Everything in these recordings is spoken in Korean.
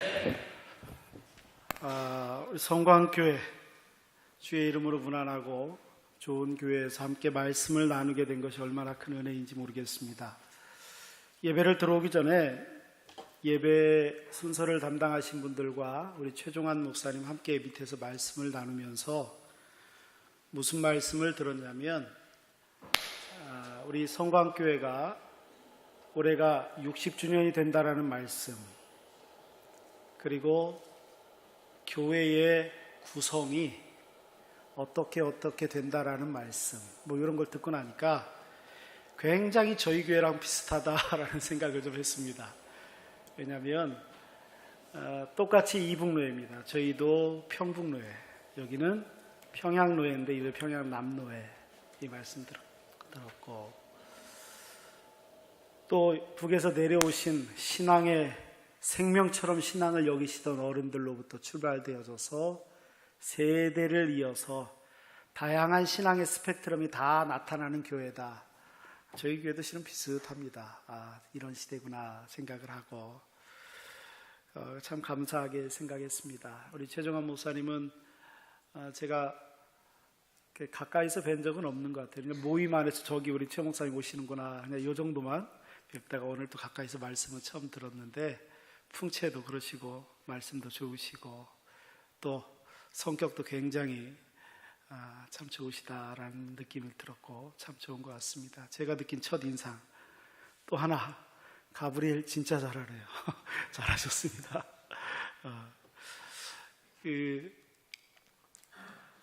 우리 성광교회 주의 이름으로 무난하고 좋은 교회에서 함께 말씀을 나누게 된 것이 얼마나 큰 은혜인지 모르겠습니다. 예배를 들어오기 전에 예배 순서를 담당하신 분들과 우리 최종환 목사님 함께 밑에서 말씀을 나누면서 무슨 말씀을 들었냐면 우리 성광교회가 올해가 60주년이 된다라는 말씀, 그리고 교회의 구성이 어떻게 된다라는 말씀, 이런 걸 듣고 나니까 굉장히 저희 교회랑 비슷하다라는 생각을 좀 했습니다. 왜냐하면 똑같이 이북노회입니다. 저희도 평북노회, 여기는 평양노회인데 이들 평양남노회, 이 말씀 들었고, 또 북에서 내려오신 신앙의 생명처럼 신앙을 여기시던 어른들로부터 출발되어져서 세대를 이어서 다양한 신앙의 스펙트럼이 다 나타나는 교회다. 저희 교회도 실은 비슷합니다. 이런 시대구나 생각을 하고 참 감사하게 생각했습니다. 우리 최종환 목사님은 제가 가까이서 뵌 적은 없는 것 같아요. 그냥 모임 안에서 저기 우리 최 목사님 오시는구나, 그냥 이 정도만 뵙다가 오늘 또 가까이서 말씀을 처음 들었는데 풍채도 그러시고 말씀도 좋으시고 또 성격도 굉장히 참 좋으시다라는 느낌을 들었고 참 좋은 것 같습니다. 제가 느낀 첫 인상 또 하나, 가브리엘 진짜 잘하네요. 잘하셨습니다.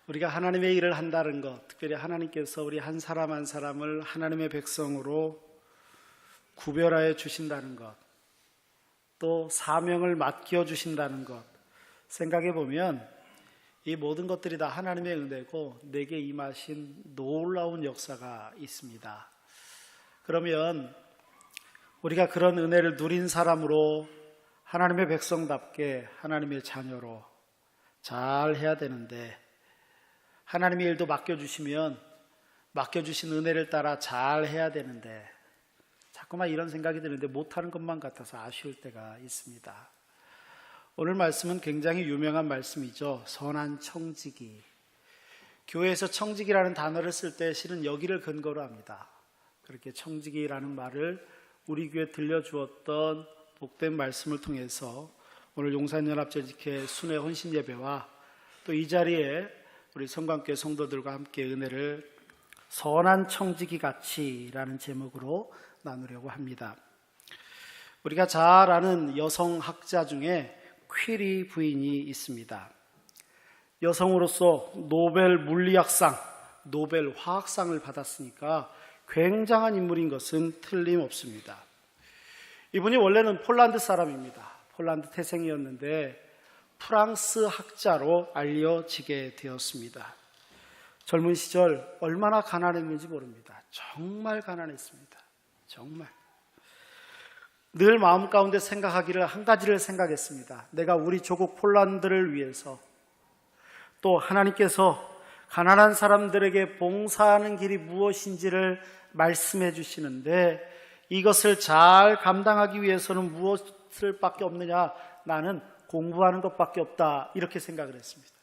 우리가 하나님의 일을 한다는 것, 특별히 하나님께서 우리 한 사람 한 사람을 하나님의 백성으로 구별하여 주신다는 것, 또 사명을 맡겨 주신다는 것 생각해 보면 이 모든 것들이 다 하나님의 은혜고 내게 임하신 놀라운 역사가 있습니다. 그러면 우리가 그런 은혜를 누린 사람으로 하나님의 백성답게 하나님의 자녀로 잘 해야 되는데, 하나님의 일도 맡겨주시면 맡겨주신 은혜를 따라 잘 해야 되는데 자꾸만 이런 생각이 드는데 못하는 것만 같아서 아쉬울 때가 있습니다. 오늘 말씀은 굉장히 유명한 말씀이죠. 선한 청지기. 교회에서 청지기라는 단어를 쓸 때 실은 여기를 근거로 합니다. 그렇게 청지기라는 말을 우리 교회에 들려주었던 복된 말씀을 통해서 오늘 용산연합재직회 순회 혼신예배와 또 이 자리에 우리 성광교회 성도들과 함께 은혜를 선한 청지기 같이라는 제목으로 나누려고 합니다. 우리가 잘 아는 여성학자 중에 퀴리 부인이 있습니다. 여성으로서 노벨 물리학상, 노벨 화학상을 받았으니까 굉장한 인물인 것은 틀림없습니다. 이분이 원래는 폴란드 사람입니다. 폴란드 태생이었는데 프랑스 학자로 알려지게 되었습니다. 젊은 시절 얼마나 가난했는지 모릅니다. 정말 가난했습니다. 정말. 늘 마음 가운데 생각하기를 한 가지를 생각했습니다. 내가 우리 조국 폴란드를 위해서, 또 하나님께서 가난한 사람들에게 봉사하는 길이 무엇인지를 말씀해 주시는데 이것을 잘 감당하기 위해서는 무엇을 밖에 없느냐? 나는 공부하는 것밖에 없다, 이렇게 생각을 했습니다.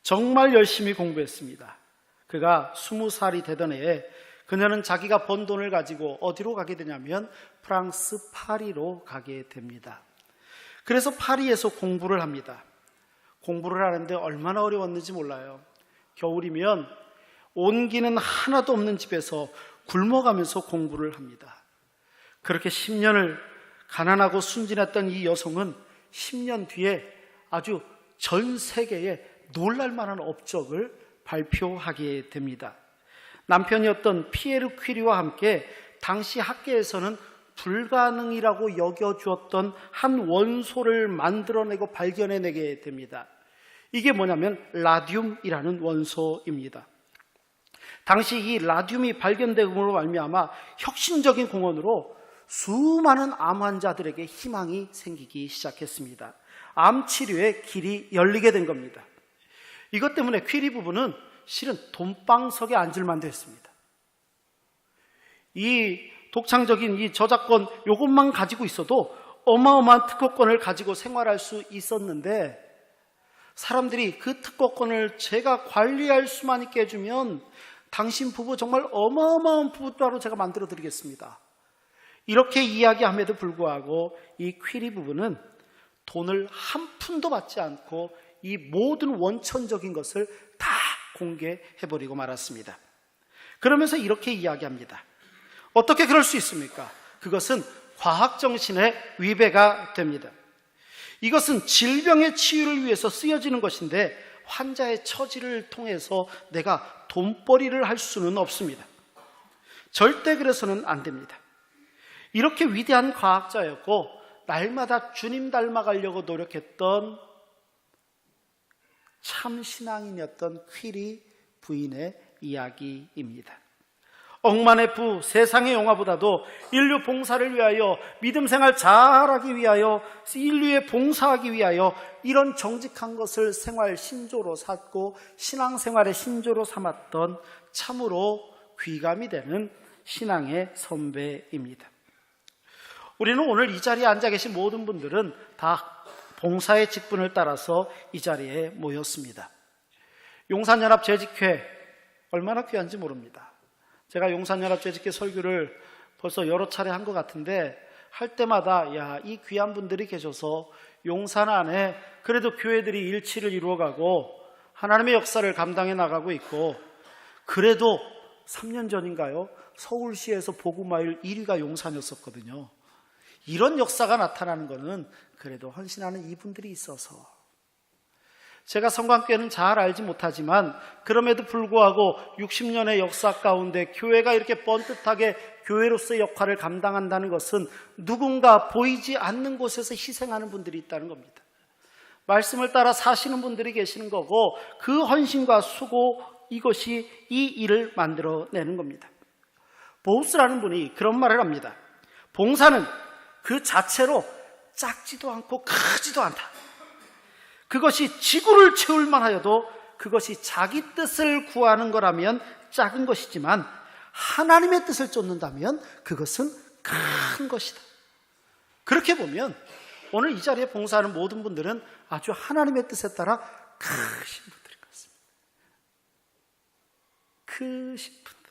정말 열심히 공부했습니다. 그가 20살이 되던 해에 그녀는 자기가 번 돈을 가지고 어디로 가게 되냐면 프랑스 파리로 가게 됩니다. 그래서 파리에서 공부를 합니다. 공부를 하는데 얼마나 어려웠는지 몰라요. 겨울이면 온기는 하나도 없는 집에서 굶어가면서 공부를 합니다. 그렇게 10년을 가난하고 순진했던 이 여성은 10년 뒤에 아주 전 세계에 놀랄만한 업적을 발표하게 됩니다. 남편이었던 피에르 퀴리와 함께 당시 학계에서는 불가능이라고 여겨주었던 한 원소를 만들어내고 발견해내게 됩니다. 이게 뭐냐면 라듐이라는 원소입니다. 당시 이 라듐이 발견됨으로 말미암아 혁신적인 공헌으로 수많은 암 환자들에게 희망이 생기기 시작했습니다. 암 치료의 길이 열리게 된 겁니다. 이것 때문에 퀴리 부부는 실은 돈방석에 앉을 만도 했습니다. 이 독창적인 이 저작권 요것만 가지고 있어도 어마어마한 특허권을 가지고 생활할 수 있었는데 사람들이 그 특허권을 제가 관리할 수만 있게 해주면 당신 부부 정말 어마어마한 부부로 제가 만들어 드리겠습니다. 이렇게 이야기함에도 불구하고 이 퀴리 부부는 돈을 한 푼도 받지 않고 이 모든 원천적인 것을 다 공개해버리고 말았습니다. 그러면서 이렇게 이야기합니다. 어떻게 그럴 수 있습니까? 그것은 과학정신의 위배가 됩니다. 이것은 질병의 치유를 위해서 쓰여지는 것인데 환자의 처지를 통해서 내가 돈벌이를 할 수는 없습니다. 절대 그래서는 안 됩니다. 이렇게 위대한 과학자였고 날마다 주님 닮아가려고 노력했던 참 신앙인이었던 퀴리 부인의 이야기입니다. 억만의 부, 세상의 영화보다도 인류 봉사를 위하여, 믿음 생활 잘하기 위하여, 인류에 봉사하기 위하여 이런 정직한 것을 생활 신조로 삼고 신앙생활의 신조로 삼았던 참으로 귀감이 되는 신앙의 선배입니다. 우리는 오늘 이 자리에 앉아 계신 모든 분들은 다 봉사의 직분을 따라서 이 자리에 모였습니다. 용산연합 재직회 얼마나 귀한지 모릅니다. 제가 용산연합 재직회 설교를 벌써 여러 차례 한 것 같은데 할 때마다 야, 이 귀한 분들이 계셔서 용산 안에 그래도 교회들이 일치를 이루어가고 하나님의 역사를 감당해 나가고 있고, 그래도 3년 전인가요? 서울시에서 복음화율 1위가 용산이었었거든요. 이런 역사가 나타나는 것은 그래도 헌신하는 이분들이 있어서. 제가 성광교회는 잘 알지 못하지만 그럼에도 불구하고 60년의 역사 가운데 교회가 이렇게 번듯하게 교회로서의 역할을 감당한다는 것은 누군가 보이지 않는 곳에서 희생하는 분들이 있다는 겁니다. 말씀을 따라 사시는 분들이 계시는 거고 그 헌신과 수고, 이것이 이 일을 만들어내는 겁니다. 보우스라는 분이 그런 말을 합니다. 봉사는 그 자체로 작지도 않고 크지도 않다. 그것이 지구를 채울만 하여도 그것이 자기 뜻을 구하는 거라면 작은 것이지만 하나님의 뜻을 쫓는다면 그것은 큰 것이다. 그렇게 보면 오늘 이 자리에 봉사하는 모든 분들은 아주 하나님의 뜻에 따라 크신 분들인 것 같습니다. 크신 분들.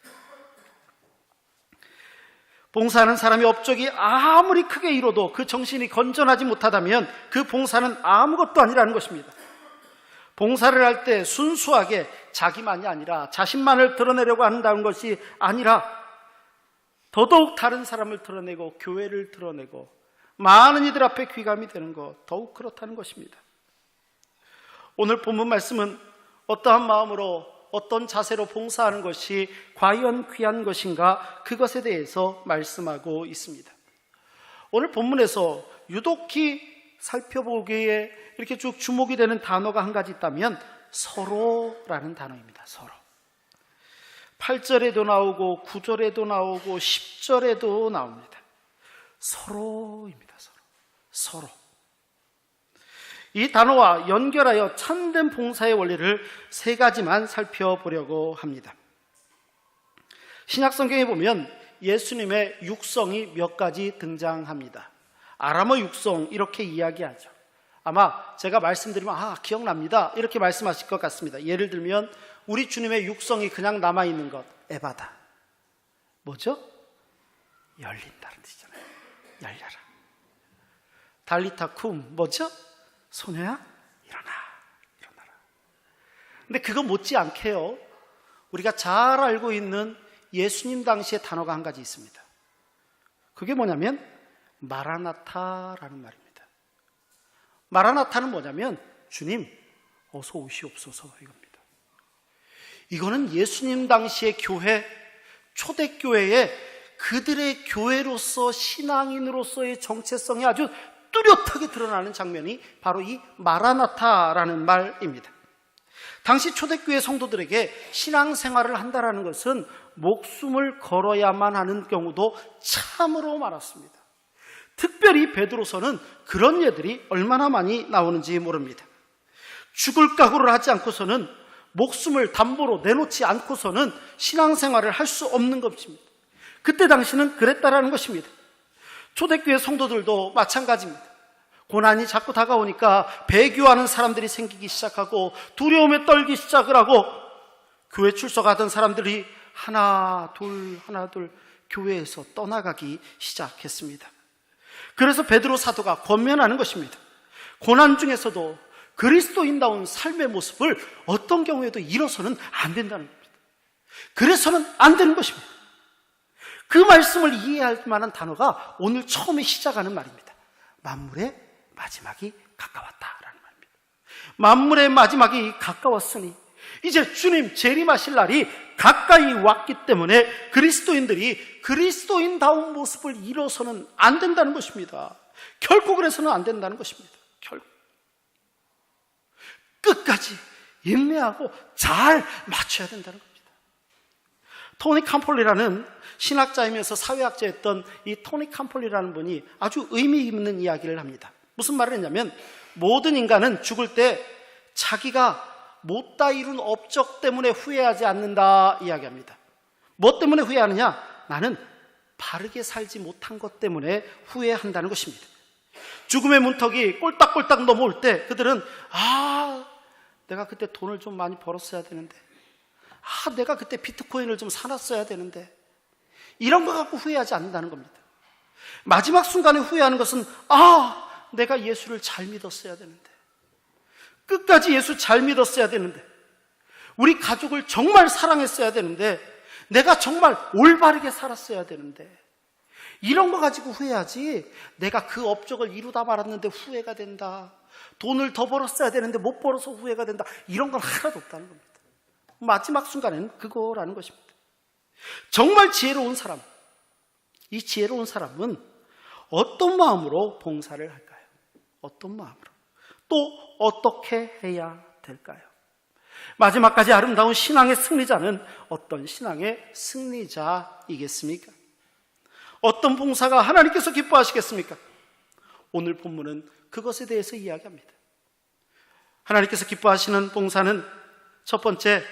봉사하는 사람의 업적이 아무리 크게 이뤄도 그 정신이 건전하지 못하다면 그 봉사는 아무것도 아니라는 것입니다. 봉사를 할 때 순수하게 자기만이 아니라 자신만을 드러내려고 한다는 것이 아니라 더더욱 다른 사람을 드러내고 교회를 드러내고 많은 이들 앞에 귀감이 되는 것, 더욱 그렇다는 것입니다. 오늘 본문 말씀은 어떠한 마음으로 어떤 자세로 봉사하는 것이 과연 귀한 것인가, 그것에 대해서 말씀하고 있습니다. 오늘 본문에서 유독히 살펴보기에 이렇게 쭉 주목이 되는 단어가 한 가지 있다면 서로라는 단어입니다. 서로. 8절에도 나오고 9절에도 나오고 10절에도 나옵니다. 서로입니다. 서로. 이 단어와 연결하여 참된 봉사의 원리를 세 가지만 살펴보려고 합니다. 신약 성경에 보면 예수님의 육성이 몇 가지 등장합니다. 아람어 육성 이렇게 이야기하죠. 아마 제가 말씀드리면 기억납니다 이렇게 말씀하실 것 같습니다. 예를 들면 우리 주님의 육성이 그냥 남아있는 것, 에바다. 뭐죠? 열린다는 뜻이잖아요. 열려라. 달리타 쿰, 뭐죠? 소녀야, 일어나라. 근데 그거 못지않게요, 우리가 잘 알고 있는 예수님 당시의 단어가 한 가지 있습니다. 그게 뭐냐면 마라나타라는 말입니다. 마라나타는 뭐냐면 주님 어서 오시옵소서 이겁니다. 이거는 예수님 당시의 교회, 초대교회에 그들의 교회로서 신앙인으로서의 정체성이 아주 뚜렷하게 드러나는 장면이 바로 이 마라나타라는 말입니다. 당시 초대교회 성도들에게 신앙생활을 한다는 것은 목숨을 걸어야만 하는 경우도 참으로 많았습니다. 특별히 베드로서는 그런 예들이 얼마나 많이 나오는지 모릅니다. 죽을 각오를 하지 않고서는, 목숨을 담보로 내놓지 않고서는 신앙생활을 할 수 없는 것입니다. 그때 당시는 그랬다라는 것입니다. 초대교회 성도들도 마찬가지입니다. 고난이 자꾸 다가오니까 배교하는 사람들이 생기기 시작하고 두려움에 떨기 시작을 하고 교회 출석하던 사람들이 하나 둘 교회에서 떠나가기 시작했습니다. 그래서 베드로 사도가 권면하는 것입니다. 고난 중에서도 그리스도인다운 삶의 모습을 어떤 경우에도 잃어서는 안 된다는 겁니다. 그래서는 안 되는 것입니다. 그 말씀을 이해할 만한 단어가 오늘 처음에 시작하는 말입니다. 만물의 마지막이 가까웠다라는 말입니다. 만물의 마지막이 가까웠으니 이제 주님 재림하실 날이 가까이 왔기 때문에 그리스도인들이 그리스도인다운 모습을 잃어서는 안 된다는 것입니다. 결코 그래서는 안 된다는 것입니다. 결코 끝까지 인내하고 잘 맞춰야 된다는 겁니다. 토니 캄폴리라는 신학자이면서 사회학자였던 이 토니 캄폴리라는 분이 아주 의미 있는 이야기를 합니다. 무슨 말을 했냐면 모든 인간은 죽을 때 자기가 못다 이룬 업적 때문에 후회하지 않는다 이야기합니다. 뭐 때문에 후회하느냐? 나는 바르게 살지 못한 것 때문에 후회한다는 것입니다. 죽음의 문턱이 꼴딱꼴딱 넘어올 때 그들은 내가 그때 돈을 좀 많이 벌었어야 되는데, 내가 그때 비트코인을 좀 사놨어야 되는데, 이런 거 갖고 후회하지 않는다는 겁니다. 마지막 순간에 후회하는 것은 내가 예수를 잘 믿었어야 되는데, 끝까지 예수 잘 믿었어야 되는데, 우리 가족을 정말 사랑했어야 되는데, 내가 정말 올바르게 살았어야 되는데, 이런 거 가지고 후회하지, 내가 그 업적을 이루다 말았는데 후회가 된다, 돈을 더 벌었어야 되는데 못 벌어서 후회가 된다, 이런 건 하나도 없다는 겁니다. 마지막 순간에는 그거라는 것입니다. 정말 지혜로운 사람, 이 지혜로운 사람은 어떤 마음으로 봉사를 할까요? 어떤 마음으로? 또 어떻게 해야 될까요? 마지막까지 아름다운 신앙의 승리자는 어떤 신앙의 승리자이겠습니까? 어떤 봉사가 하나님께서 기뻐하시겠습니까? 오늘 본문은 그것에 대해서 이야기합니다. 하나님께서 기뻐하시는 봉사는 첫 번째,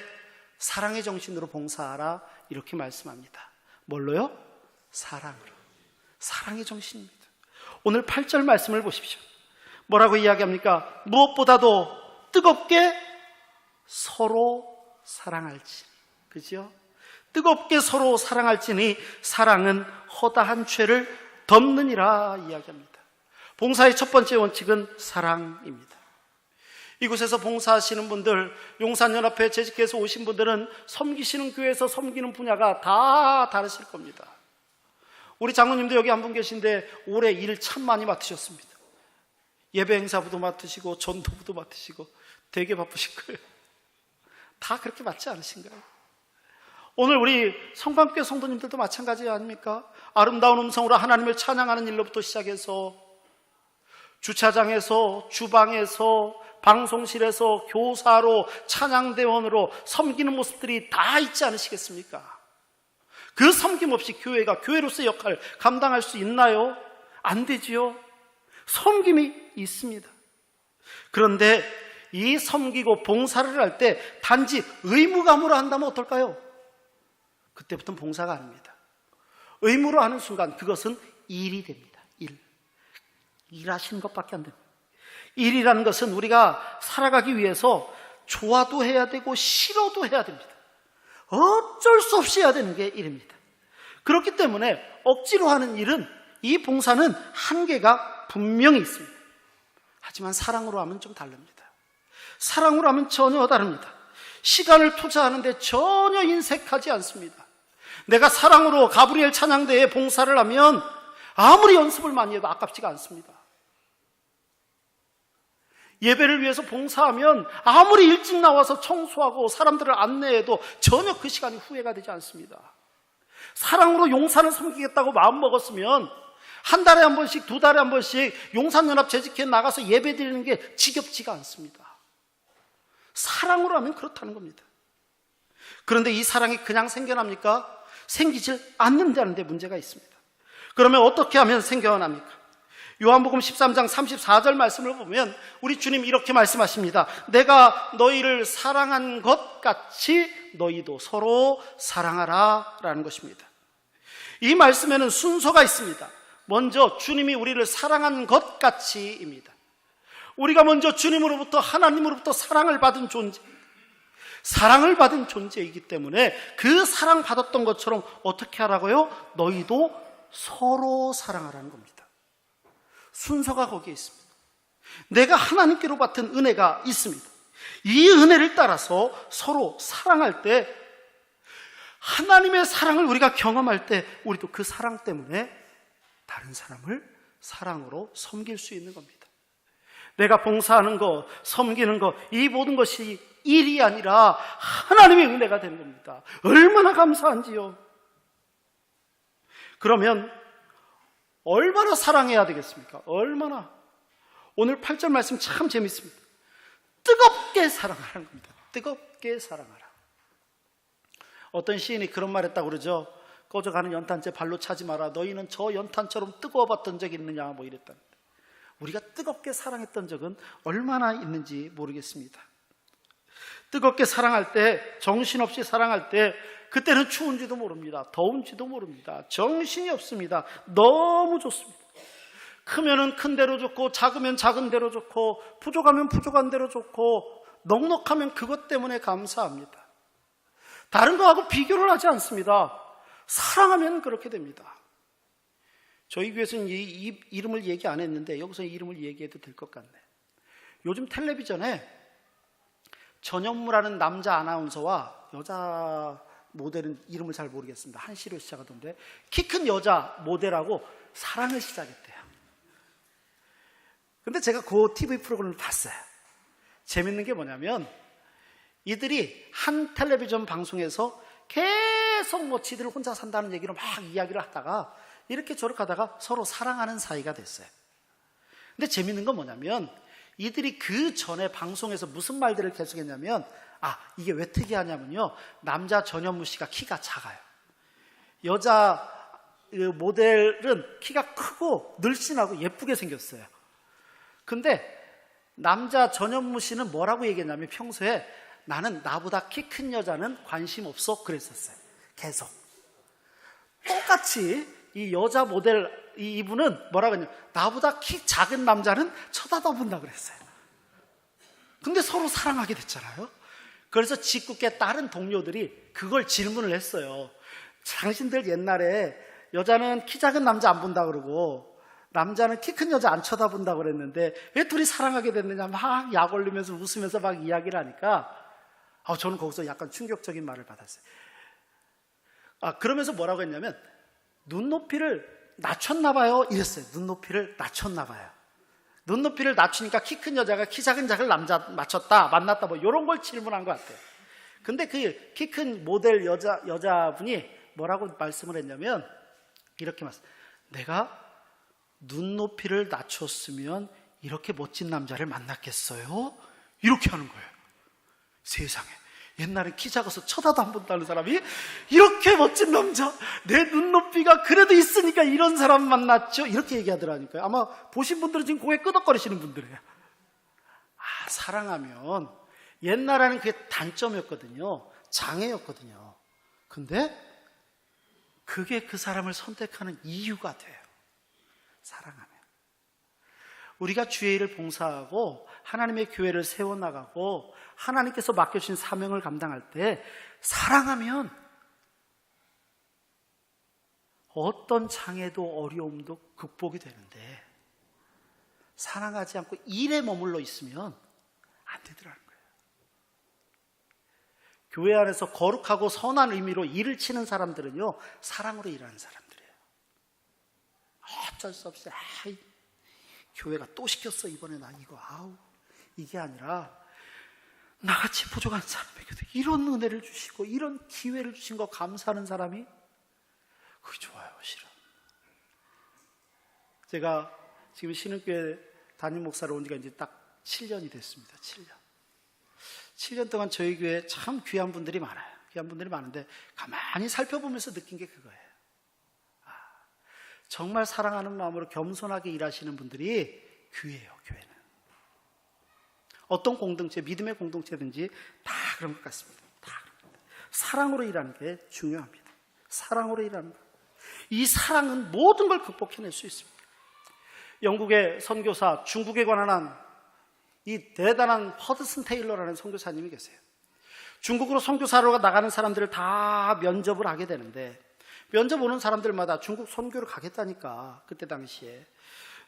사랑의 정신으로 봉사하라 이렇게 말씀합니다. 뭘로요? 사랑으로. 사랑의 정신입니다. 오늘 8절 말씀을 보십시오. 뭐라고 이야기합니까? 무엇보다도 뜨겁게 서로 사랑할지. 그죠? 뜨겁게 서로 사랑할지니 사랑은 허다한 죄를 덮느니라 이야기합니다. 봉사의 첫 번째 원칙은 사랑입니다. 이곳에서 봉사하시는 분들, 용산연합회 재직해서 오신 분들은 섬기시는 교회에서 섬기는 분야가 다 다르실 겁니다. 우리 장로님도 여기 한 분 계신데 올해 일 참 많이 맡으셨습니다. 예배 행사부도 맡으시고 전도부도 맡으시고 되게 바쁘실 거예요. 다 그렇게 맞지 않으신가요? 오늘 우리 성광교회 성도님들도 마찬가지 아닙니까? 아름다운 음성으로 하나님을 찬양하는 일로부터 시작해서 주차장에서, 주방에서, 방송실에서, 교사로, 찬양대원으로 섬기는 모습들이 다 있지 않으시겠습니까? 그 섬김 없이 교회가 교회로서의 역할을 감당할 수 있나요? 안 되지요. 섬김이 있습니다. 그런데 이 섬기고 봉사를 할 때 단지 의무감으로 한다면 어떨까요? 그때부터는 봉사가 아닙니다. 의무로 하는 순간 그것은 일이 됩니다. 일하시는 것밖에 안 됩니다. 일이라는 것은 우리가 살아가기 위해서 좋아도 해야 되고 싫어도 해야 됩니다. 어쩔 수 없이 해야 되는 게 일입니다. 그렇기 때문에 억지로 하는 일은, 이 봉사는 한계가 분명히 있습니다. 하지만 사랑으로 하면 좀 다릅니다. 사랑으로 하면 전혀 다릅니다. 시간을 투자하는데 전혀 인색하지 않습니다. 내가 사랑으로 가브리엘 찬양대에 봉사를 하면 아무리 연습을 많이 해도 아깝지가 않습니다. 예배를 위해서 봉사하면 아무리 일찍 나와서 청소하고 사람들을 안내해도 전혀 그 시간이 후회가 되지 않습니다. 사랑으로 용산을 섬기겠다고 마음먹었으면 한 달에 한 번씩, 두 달에 한 번씩 용산연합 재직회에 나가서 예배 드리는 게 지겹지가 않습니다. 사랑으로 하면 그렇다는 겁니다. 그런데 이 사랑이 그냥 생겨납니까? 생기질 않는다는 데 문제가 있습니다. 그러면 어떻게 하면 생겨납니까? 요한복음 13장 34절 말씀을 보면 우리 주님 이렇게 말씀하십니다. 내가 너희를 사랑한 것 같이 너희도 서로 사랑하라 라는 것입니다. 이 말씀에는 순서가 있습니다. 먼저 주님이 우리를 사랑한 것 같이입니다. 우리가 먼저 주님으로부터, 하나님으로부터 사랑을 받은 존재, 사랑을 받은 존재이기 때문에 그 사랑받았던 것처럼 어떻게 하라고요? 너희도 서로 사랑하라는 겁니다. 순서가 거기에 있습니다. 내가 하나님께로 받은 은혜가 있습니다. 이 은혜를 따라서 서로 사랑할 때, 하나님의 사랑을 우리가 경험할 때 우리도 그 사랑 때문에 다른 사람을 사랑으로 섬길 수 있는 겁니다. 내가 봉사하는 것, 섬기는 것, 이 모든 것이 일이 아니라 하나님의 은혜가 되는 겁니다. 얼마나 감사한지요. 그러면 얼마나 사랑해야 되겠습니까? 얼마나. 오늘 8절 말씀 참 재밌습니다. 뜨겁게 사랑하라는 겁니다. 뜨겁게 사랑하라. 어떤 시인이 그런 말 했다고 그러죠. 꺼져가는 연탄재 발로 차지 마라. 너희는 저 연탄처럼 뜨거워봤던 적이 있느냐, 뭐 이랬다는데, 우리가 뜨겁게 사랑했던 적은 얼마나 있는지 모르겠습니다. 뜨겁게 사랑할 때, 정신없이 사랑할 때, 그때는 추운지도 모릅니다. 더운지도 모릅니다. 정신이 없습니다. 너무 좋습니다. 크면은 큰 대로 좋고, 작으면 작은 대로 좋고, 부족하면 부족한 대로 좋고, 넉넉하면 그것 때문에 감사합니다. 다른 거하고 비교를 하지 않습니다. 사랑하면 그렇게 됩니다. 저희 교회에서는 이 이름을 얘기 안 했는데 여기서 이름을 얘기해도 될 것 같네. 요즘 텔레비전에 전현무라는 남자 아나운서와 여자 모델은 이름을 잘 모르겠습니다. 한시로 시작하던데, 키 큰 여자 모델하고 사랑을 시작했대요. 근데 제가 그 TV 프로그램을 봤어요. 재밌는 게 뭐냐면, 이들이 한 텔레비전 방송에서 계속 뭐 지들 혼자 산다는 얘기로 막 이야기를 하다가 이렇게 저렇게 하다가 서로 사랑하는 사이가 됐어요. 근데 재밌는 건 뭐냐면, 이들이 그 전에 방송에서 무슨 말들을 계속했냐면, 이게 왜 특이하냐면요, 남자 전현무 씨가 키가 작아요. 여자 모델은 키가 크고 늘씬하고 예쁘게 생겼어요. 근데 남자 전현무 씨는 뭐라고 얘기했냐면, 평소에 나는 나보다 키 큰 여자는 관심 없어 그랬었어요. 계속. 똑같이 이 여자 모델 이분은 뭐라고 했냐면, 나보다 키 작은 남자는 쳐다도 안 본다 그랬어요. 근데 서로 사랑하게 됐잖아요. 그래서 짓궂게 다른 동료들이 그걸 질문을 했어요. 당신들 옛날에 여자는 키 작은 남자 안 본다 그러고 남자는 키 큰 여자 안 쳐다본다 그랬는데 왜 둘이 사랑하게 됐느냐, 막 약 올리면서 웃으면서 막 이야기를 하니까 저는 거기서 약간 충격적인 말을 받았어요. 그러면서 뭐라고 했냐면, 눈높이를 낮췄나 봐요 이랬어요. 눈높이를 낮췄나 봐요. 눈높이를 낮추니까 키 큰 여자가 키 작은 남자 만났다 뭐 이런 걸 질문한 것 같아요. 근데 그 키 큰 모델 여자분이 뭐라고 말씀을 했냐면, 이렇게 내가 눈높이를 낮췄으면 이렇게 멋진 남자를 만났겠어요? 이렇게 하는 거예요. 세상에, 옛날에 키 작아서 쳐다도 안 본다는 사람이 이렇게 멋진 남자, 내 눈높이가 그래도 있으니까 이런 사람 만났죠, 이렇게 얘기하더라니까요. 아마 보신 분들은 지금 고개 끄덕거리시는 분들이에요. 사랑하면, 옛날에는 그게 단점이었거든요. 장애였거든요. 근데 그게 그 사람을 선택하는 이유가 돼요. 사랑하면. 우리가 주의 일을 봉사하고 하나님의 교회를 세워나가고 하나님께서 맡겨주신 사명을 감당할 때 사랑하면 어떤 장애도 어려움도 극복이 되는데, 사랑하지 않고 일에 머물러 있으면 안 되더라는 거예요. 교회 안에서 거룩하고 선한 의미로 일을 치는 사람들은요, 사랑으로 일하는 사람들이에요. 어쩔 수 없이 교회가 또 시켰어 이번에 나 이거 이게 아니라, 나같이 부족한 사람에게도 이런 은혜를 주시고 이런 기회를 주신 거 감사하는 사람이 그게 좋아요. 실은 제가 지금 신흥교회 담임 목사로 온 지가 이제 딱 7년이 됐습니다. 7년 동안 저희 교회에 참 귀한 분들이 많아요. 귀한 분들이 많은데 가만히 살펴보면서 느낀 게 그거예요. 정말 사랑하는 마음으로 겸손하게 일하시는 분들이 교회예요. 교회는 어떤 공동체, 믿음의 공동체든지 다 그런 것 같습니다. 다 사랑으로 일하는 게 중요합니다. 사랑으로 일하는 것. 이 사랑은 모든 걸 극복해낼 수 있습니다. 영국의 선교사, 중국에 관한 한 이 대단한 허드슨 테일러라는 선교사님이 계세요. 중국으로 선교사로 나가는 사람들을 다 면접을 하게 되는데, 면접 오는 사람들마다 중국 선교를 가겠다니까 그때 당시에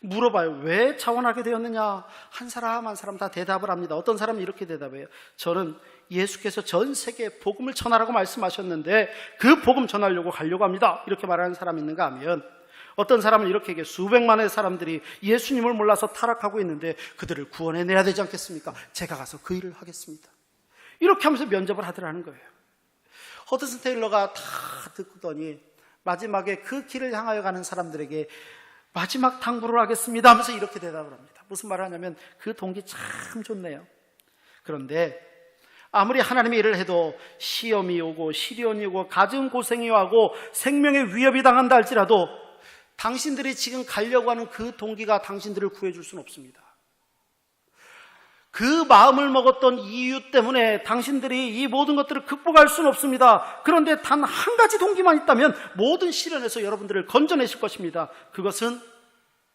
물어봐요. 왜 자원하게 되었느냐? 한 사람 한 사람 다 대답을 합니다. 어떤 사람은 이렇게 대답해요. 저는 예수께서 전 세계에 복음을 전하라고 말씀하셨는데 그 복음 전하려고 가려고 합니다. 이렇게 말하는 사람이 있는가 하면, 어떤 사람은 이렇게 얘기해요. 수백만의 사람들이 예수님을 몰라서 타락하고 있는데 그들을 구원해내야 되지 않겠습니까? 제가 가서 그 일을 하겠습니다. 이렇게 하면서 면접을 하더라는 거예요. 허드슨 테일러가 다 듣더니 마지막에 그 길을 향하여 가는 사람들에게 마지막 당부를 하겠습니다 하면서 이렇게 대답을 합니다. 무슨 말을 하냐면, 그 동기 참 좋네요. 그런데 아무리 하나님의 일을 해도 시험이 오고 시련이 오고 가진 고생이 오고 생명의 위협이 당한다 할지라도 당신들이 지금 가려고 하는 그 동기가 당신들을 구해줄 수는 없습니다. 그 마음을 먹었던 이유 때문에 당신들이 이 모든 것들을 극복할 수는 없습니다. 그런데 단 한 가지 동기만 있다면 모든 시련에서 여러분들을 건져내실 것입니다. 그것은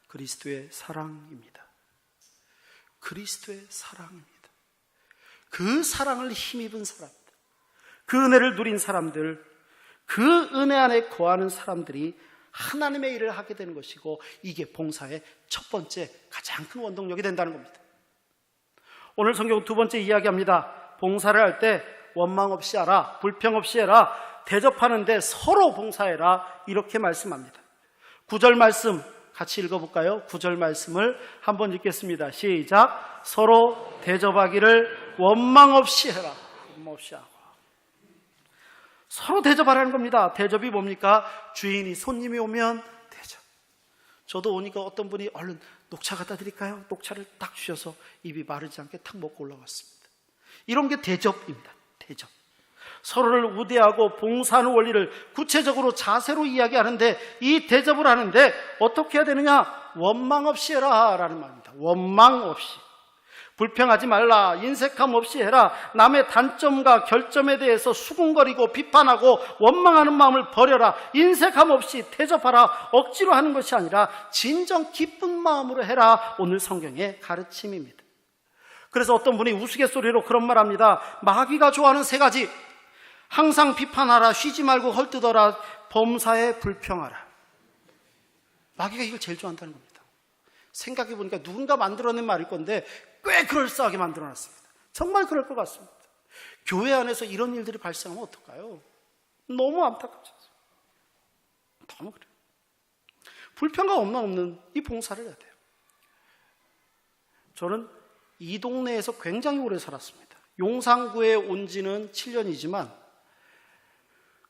그리스도의 사랑입니다. 그리스도의 사랑입니다. 그 사랑을 힘입은 사람들, 그 은혜를 누린 사람들, 그 은혜 안에 거하는 사람들이 하나님의 일을 하게 되는 것이고, 이게 봉사의 첫 번째 가장 큰 원동력이 된다는 겁니다. 오늘 성경 두 번째 이야기합니다. 봉사를 할 때 원망 없이 하라, 불평 없이 해라, 대접하는데 서로 봉사해라, 이렇게 말씀합니다. 9절 말씀 같이 읽어볼까요? 9절 말씀을 한번 읽겠습니다. 시작. 서로 대접하기를 원망 없이 해라. 원망 없이 하고. 서로 대접하라는 겁니다. 대접이 뭡니까? 주인이, 손님이 오면 대접. 저도 오니까 어떤 분이 얼른 녹차 갖다 드릴까요? 녹차를 딱 주셔서 입이 마르지 않게 탁 먹고 올라왔습니다. 이런 게 대접입니다. 대접. 서로를 우대하고 봉사하는 원리를 구체적으로 자세로 이야기하는데, 이 대접을 하는데 어떻게 해야 되느냐? 원망 없이 해라 라는 말입니다. 원망 없이. 불평하지 말라, 인색함 없이 해라, 남의 단점과 결점에 대해서 수군거리고 비판하고 원망하는 마음을 버려라, 인색함 없이 대접하라, 억지로 하는 것이 아니라 진정 기쁜 마음으로 해라, 오늘 성경의 가르침입니다. 그래서 어떤 분이 우스갯소리로 그런 말 합니다. 마귀가 좋아하는 세 가지: 항상 비판하라, 쉬지 말고 헐뜯어라, 범사에 불평하라. 마귀가 이걸 제일 좋아한다는 겁니다. 생각해보니까 누군가 만들어낸 말일 건데 꽤 그럴싸하게 만들어놨습니다. 정말 그럴 것 같습니다. 교회 안에서 이런 일들이 발생하면 어떨까요? 너무 안타깝죠. 너무 그래요. 불평가 없는 이 봉사를 해야 돼요. 저는 이 동네에서 굉장히 오래 살았습니다. 용산구에 온 지는 7년이지만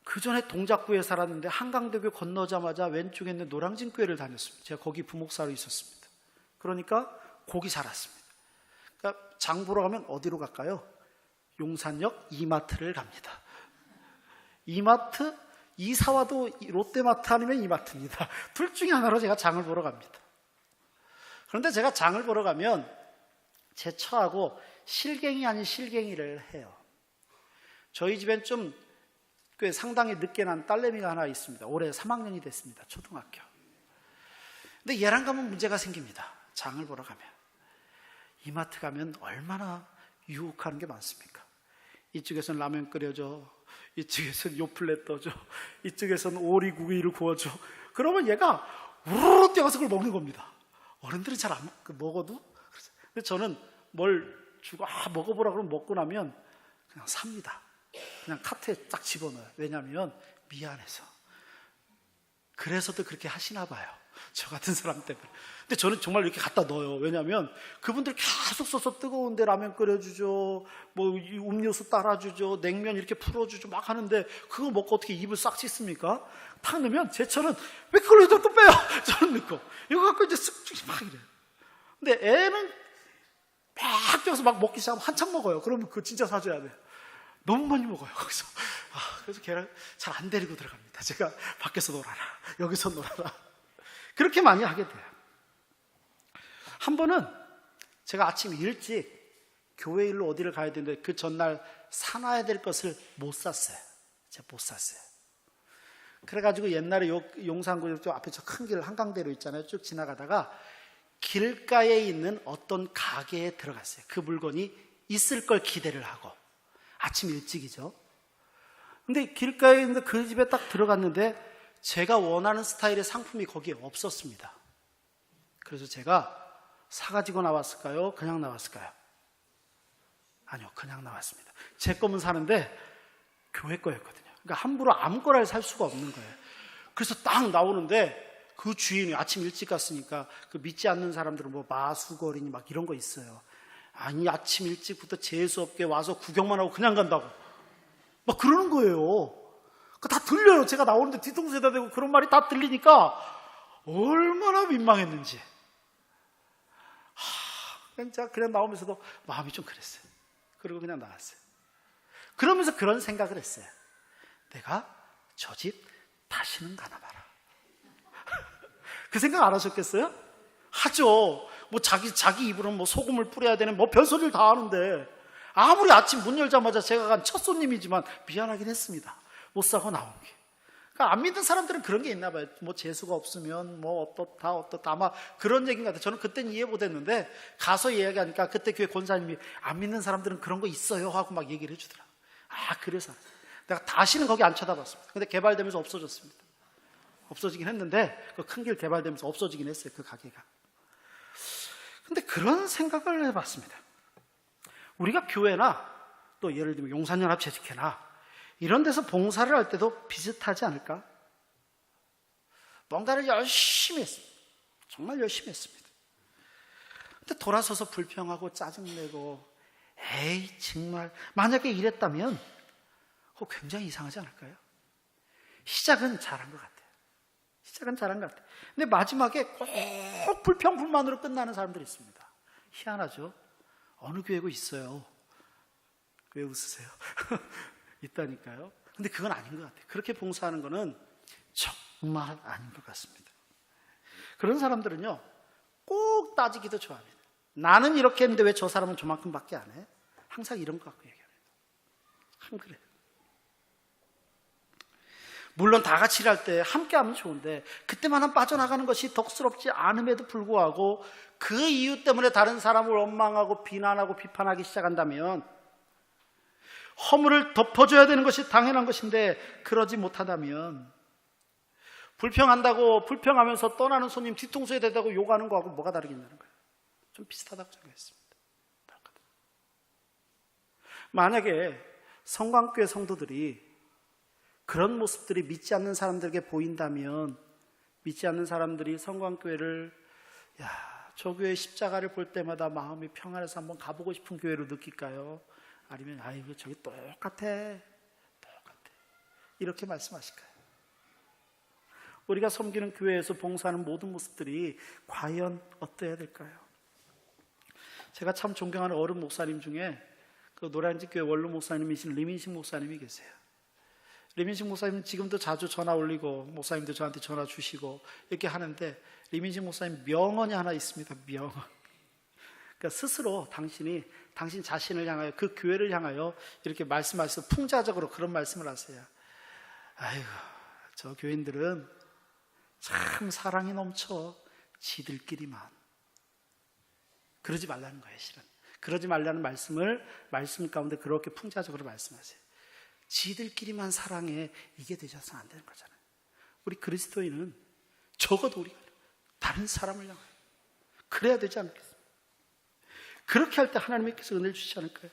그 전에 동작구에 살았는데 한강대교 건너자마자 왼쪽에 있는 노량진교회를 다녔습니다. 제가 거기 부목사로 있었습니다. 그러니까 거기 살았습니다. 그러니까 장 보러 가면 어디로 갈까요? 용산역 이마트를 갑니다. 이마트, 이사와도 롯데마트 아니면 이마트입니다. 둘 중에 하나로 제가 장을 보러 갑니다. 그런데 제가 장을 보러 가면 제 처하고 실갱이 아닌 실갱이를 해요. 저희 집엔 좀 꽤 상당히 늦게 난 딸내미가 하나 있습니다. 올해 3학년이 됐습니다. 초등학교. 근데 얘랑 가면 문제가 생깁니다. 장을 보러 가면. 이마트 가면 얼마나 유혹하는 게 많습니까? 이쪽에서는 라면 끓여줘, 이쪽에서는 요플레 떠줘, 이쪽에서는 오리구이를 구워줘. 그러면 얘가 우르르 뛰어가서 그걸 먹는 겁니다. 어른들은 잘 안 먹어도. 근데 저는 뭘 주고 먹어보라 그러면 먹고 나면 그냥 삽니다. 그냥 카트에 딱 집어넣어요. 왜냐하면 미안해서. 그래서도 그렇게 하시나 봐요. 저 같은 사람 때문에. 근데 저는 정말 이렇게 갖다 넣어요. 왜냐하면 그분들 계속 써서 뜨거운데 라면 끓여주죠, 뭐 음료수 따라주죠, 냉면 이렇게 풀어주죠, 막 하는데 그거 먹고 어떻게 입을 싹 씻습니까? 탁 넣으면 제 차는 왜 그걸 또 빼요? 저는 넣고 이거 갖고 이제 쓱 막 이래요. 근데 애는 막 뛰어서 막 먹기 시작하면 한참 먹어요. 그러면 그거 진짜 사줘야 돼요. 너무 많이 먹어요. 그래서 걔를 잘 안 데리고 들어갑니다. 제가 밖에서 놀아라, 여기서 놀아라, 그렇게 많이 하게 돼요. 한 번은 제가 아침 일찍 교회 일로 어디를 가야 되는데 그 전날 사놔야 될 것을 못 샀어요. 제가 못 샀어요. 그래가지고 옛날에 용산구 쪽 앞에 저 큰 길 한강대로 있잖아요. 쭉 지나가다가 길가에 있는 어떤 가게에 들어갔어요. 그 물건이 있을 걸 기대를 하고. 아침 일찍이죠. 근데 길가에 있는 그 집에 딱 들어갔는데 제가 원하는 스타일의 상품이 거기에 없었습니다. 그래서 제가 사가지고 나왔을까요? 그냥 나왔을까요? 아니요, 그냥 나왔습니다. 제 거면 사는데 교회 거였거든요. 그러니까 함부로 아무거나 살 수가 없는 거예요. 그래서 딱 나오는데 그 주인이 아침 일찍 갔으니까 그 믿지 않는 사람들은 뭐 마수거리니 막 이런 거 있어요. 아니, 아침 일찍부터 재수없게 와서 구경만 하고 그냥 간다고 막 그러는 거예요. 다 들려요. 제가 나오는데 뒤통수에다 대고 그런 말이 다 들리니까 얼마나 민망했는지. 그냥 나오면서도 마음이 좀 그랬어요. 그리고 그냥 나갔어요. 그러면서 그런 생각을 했어요. 내가 저 집 다시는 가나 봐라. 그 생각 안 하셨겠어요? 하죠. 뭐 자기 입으로 뭐 소금을 뿌려야 되는 뭐 별소리를 다 하는데, 아무리 아침 문 열자마자 제가 간 첫 손님이지만 미안하긴 했습니다. 못 사고 나온 게. 그러니까 안 믿는 사람들은 그런 게 있나 봐요. 뭐 재수가 없으면 뭐 어떻다 아마 그런 얘기인 것 같아요. 저는 그때는 이해 못했는데 가서 이야기하니까 그때 교회 권사님이 안 믿는 사람들은 그런 거 있어요 하고 막 얘기를 해주더라고요. 아, 그래서 내가 다시는 거기 안 쳐다봤습니다. 근데 개발되면서 없어졌습니다. 없어지긴 했는데 그 큰 길 개발되면서 없어지긴 했어요, 그 가게가. 근데 그런 생각을 해봤습니다. 우리가 교회나 또 예를 들면 용산연합재직회나 이런 데서 봉사를 할 때도 비슷하지 않을까? 뭔가를 열심히 했습니다. 정말 열심히 했습니다. 근데 돌아서서 불평하고 짜증내고, 에이 정말, 만약에 이랬다면 굉장히 이상하지 않을까요? 시작은 잘한 것 같아요. 시작은 잘한 것 같아요. 근데 마지막에 꼭 불평불만으로 끝나는 사람들이 있습니다. 희한하죠? 어느 교회고 있어요. 왜 웃으세요? 있다니까요. 근데 그건 아닌 것 같아요. 그렇게 봉사하는 거는 정말 아닌 것 같습니다. 그런 사람들은요, 꼭 따지기도 좋아합니다. 나는 이렇게 했는데 왜 저 사람은 저만큼밖에 안 해? 항상 이런 거 갖고 얘기합니다. 참 그래요. 물론 다 같이 일할 때 함께 하면 좋은데 그때만은 빠져나가는 것이 덕스럽지 않음에도 불구하고 그 이유 때문에 다른 사람을 원망하고 비난하고 비판하기 시작한다면, 허물을 덮어줘야 되는 것이 당연한 것인데 그러지 못하다면, 불평한다고 불평하면서 떠나는 손님 뒤통수에 대다고 욕하는 거하고 뭐가 다르겠냐는 거예요. 좀 비슷하다고 생각했습니다. 만약에 성광교회 성도들이 그런 모습들이 믿지 않는 사람들에게 보인다면, 믿지 않는 사람들이 성광교회를, 저 교회 십자가를 볼 때마다 마음이 평안해서 한번 가보고 싶은 교회로 느낄까요? 아니면 아이고 저기 똑같아 이렇게 말씀하실까요? 우리가 섬기는 교회에서 봉사하는 모든 모습들이 과연 어떠해야 될까요? 제가 참 존경하는 어른 목사님 중에 그 노량진 교회 원로 목사님이신 리민식 목사님이 계세요. 리민식 목사님은 지금도 자주 전화 올리고 목사님도 저한테 전화 주시고 이렇게 하는데, 리민식 목사님 명언이 하나 있습니다. 명언. 그러니까 스스로 당신 자신을 향하여, 그 교회를 향하여 이렇게 말씀하셔서 풍자적으로 그런 말씀을 하세요. 아이고, 저 교인들은 참 사랑이 넘쳐 지들끼리만. 그러지 말라는 거예요, 실은. 그러지 말라는 말씀 가운데 그렇게 풍자적으로 말씀하세요. 지들끼리만 사랑해, 이게 되셔서는 안 되는 거잖아요. 우리 그리스도인은 적어도 우리가 다른 사람을 향하여 그래야 되지 않겠습니까? 그렇게 할 때 하나님께서 은혜를 주시지 않을까요?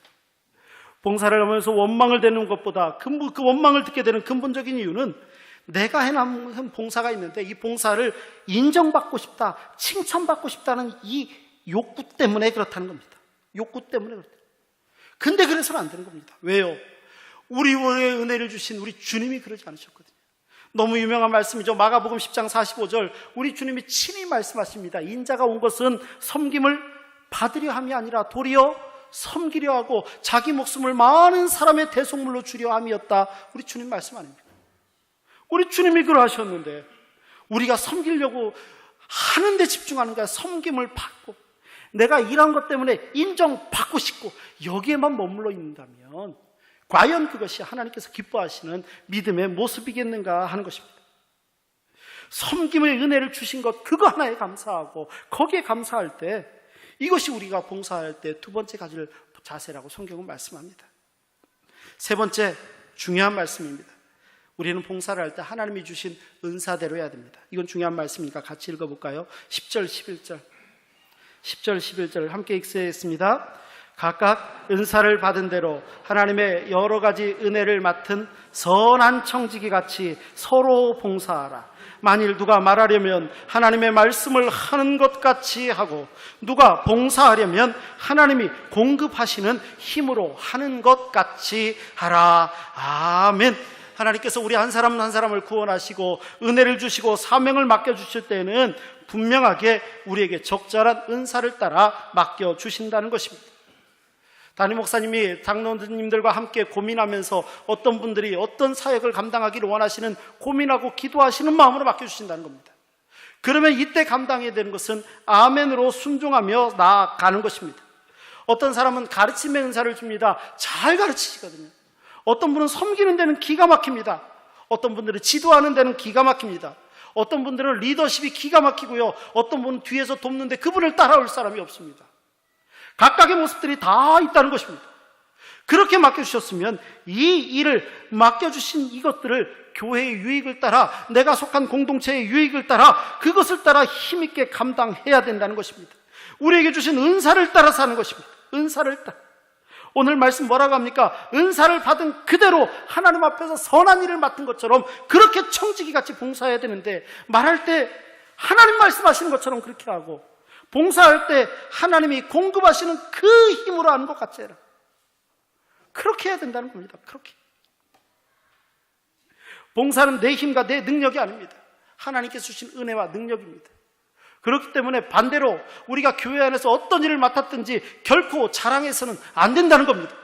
봉사를 하면서 원망을 듣는 것보다 그 원망을 듣게 되는 근본적인 이유는 내가 해놓은 봉사가 있는데 이 봉사를 인정받고 싶다, 칭찬받고 싶다는 이 욕구 때문에 그렇다는 겁니다. 욕구 때문에 그렇다. 근데 그래서는 안 되는 겁니다. 왜요? 우리의 은혜를 주신 우리 주님이 그러지 않으셨거든요. 너무 유명한 말씀이죠. 마가복음 10장 45절 우리 주님이 친히 말씀하십니다. 인자가 온 것은 섬김을 받으려 함이 아니라 도리어 섬기려 하고 자기 목숨을 많은 사람의 대속물로 주려 함이었다. 우리 주님 말씀 아닙니까? 우리 주님이 그러하셨는데 우리가 섬기려고 하는 데 집중하는 거야. 섬김을 받고 내가 일한 것 때문에 인정받고 싶고 여기에만 머물러 있는다면 과연 그것이 하나님께서 기뻐하시는 믿음의 모습이겠는가 하는 것입니다. 섬김의 은혜를 주신 것 그거 하나에 감사하고 거기에 감사할 때 이것이 우리가 봉사할 때 두 번째 가질 자세라고 성경은 말씀합니다. 세 번째 중요한 말씀입니다. 우리는 봉사를 할 때 하나님이 주신 은사대로 해야 됩니다. 이건 중요한 말씀이니까 같이 읽어볼까요? 10절 11절 10절 11절 함께 읽겠습니다. 각각 은사를 받은 대로 하나님의 여러 가지 은혜를 맡은 선한 청지기 같이 서로 봉사하라. 만일 누가 말하려면 하나님의 말씀을 하는 것 같이 하고 누가 봉사하려면 하나님이 공급하시는 힘으로 하는 것 같이 하라. 아멘. 하나님께서 우리 한 사람 한 사람을 구원하시고 은혜를 주시고 사명을 맡겨주실 때는 분명하게 우리에게 적절한 은사를 따라 맡겨주신다는 것입니다. 담임 목사님이 장로님들과 함께 고민하면서 어떤 분들이 어떤 사역을 감당하기를 원하시는 고민하고 기도하시는 마음으로 맡겨주신다는 겁니다. 그러면 이때 감당해야 되는 것은 아멘으로 순종하며 나아가는 것입니다. 어떤 사람은 가르침의 은사를 줍니다. 잘 가르치시거든요. 어떤 분은 섬기는 데는 기가 막힙니다. 어떤 분들은 지도하는 데는 기가 막힙니다. 어떤 분들은 리더십이 기가 막히고요. 어떤 분은 뒤에서 돕는데 그분을 따라올 사람이 없습니다. 각각의 모습들이 다 있다는 것입니다. 그렇게 맡겨주셨으면 이 일을 맡겨주신 이것들을 교회의 유익을 따라 내가 속한 공동체의 유익을 따라 그것을 따라 힘있게 감당해야 된다는 것입니다. 우리에게 주신 은사를 따라 사는 것입니다. 은사를 따라. 오늘 말씀 뭐라고 합니까? 은사를 받은 그대로 하나님 앞에서 선한 일을 맡은 것처럼 그렇게 청지기같이 봉사해야 되는데 말할 때 하나님 말씀하시는 것처럼 그렇게 하고 봉사할 때 하나님이 공급하시는 그 힘으로 하는 것 같이 해라. 그렇게 해야 된다는 겁니다. 그렇게. 봉사는 내 힘과 내 능력이 아닙니다. 하나님께서 주신 은혜와 능력입니다. 그렇기 때문에 반대로 우리가 교회 안에서 어떤 일을 맡았든지 결코 자랑해서는 안 된다는 겁니다.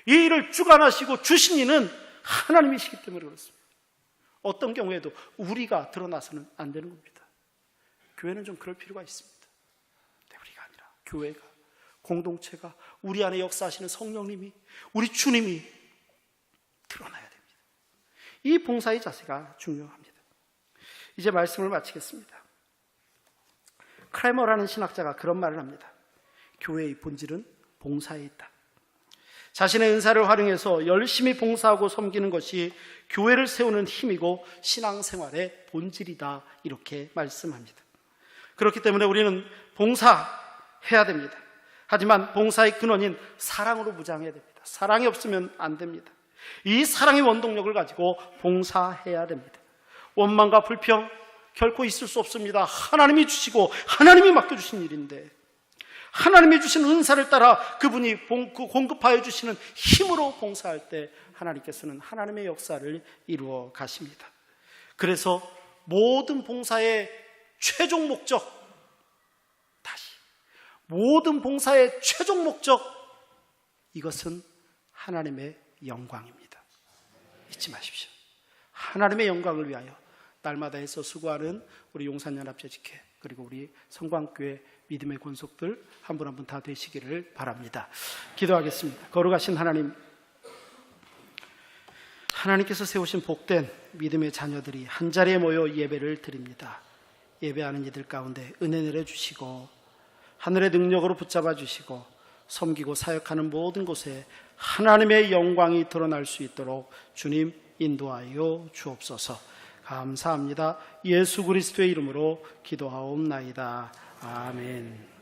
이 일을 주관하시고 주신 이는 하나님이시기 때문에 그렇습니다. 어떤 경우에도 우리가 드러나서는 안 되는 겁니다. 교회는 좀 그럴 필요가 있습니다. 근데 우리가 아니라 교회가, 공동체가, 우리 안에 역사하시는 성령님이, 우리 주님이 드러나야 됩니다. 이 봉사의 자세가 중요합니다. 이제 말씀을 마치겠습니다. 크레머라는 신학자가 그런 말을 합니다. 교회의 본질은 봉사에 있다. 자신의 은사를 활용해서 열심히 봉사하고 섬기는 것이 교회를 세우는 힘이고 신앙생활의 본질이다. 이렇게 말씀합니다. 그렇기 때문에 우리는 봉사해야 됩니다. 하지만 봉사의 근원인 사랑으로 무장해야 됩니다. 사랑이 없으면 안 됩니다. 이 사랑의 원동력을 가지고 봉사해야 됩니다. 원망과 불평 결코 있을 수 없습니다. 하나님이 주시고 하나님이 맡겨주신 일인데 하나님이 주신 은사를 따라 그분이 공급하여 주시는 힘으로 봉사할 때 하나님께서는 하나님의 역사를 이루어 가십니다. 그래서 모든 봉사의 최종 목적, 모든 봉사의 최종 목적, 이것은 하나님의 영광입니다. 잊지 마십시오. 하나님의 영광을 위하여 날마다 해서 수고하는 우리 용산연합재직회 그리고 우리 성광교회 믿음의 권속들 한 분 한 분 다 되시기를 바랍니다. 기도하겠습니다. 거룩하신 하나님, 하나님께서 세우신 복된 믿음의 자녀들이 한자리에 모여 예배를 드립니다. 예배하는 이들 가운데 은혜 내려주시고 하늘의 능력으로 붙잡아 주시고 섬기고 사역하는 모든 곳에 하나님의 영광이 드러날 수 있도록 주님 인도하여 주옵소서. 감사합니다. 예수 그리스도의 이름으로 기도하옵나이다. 아멘.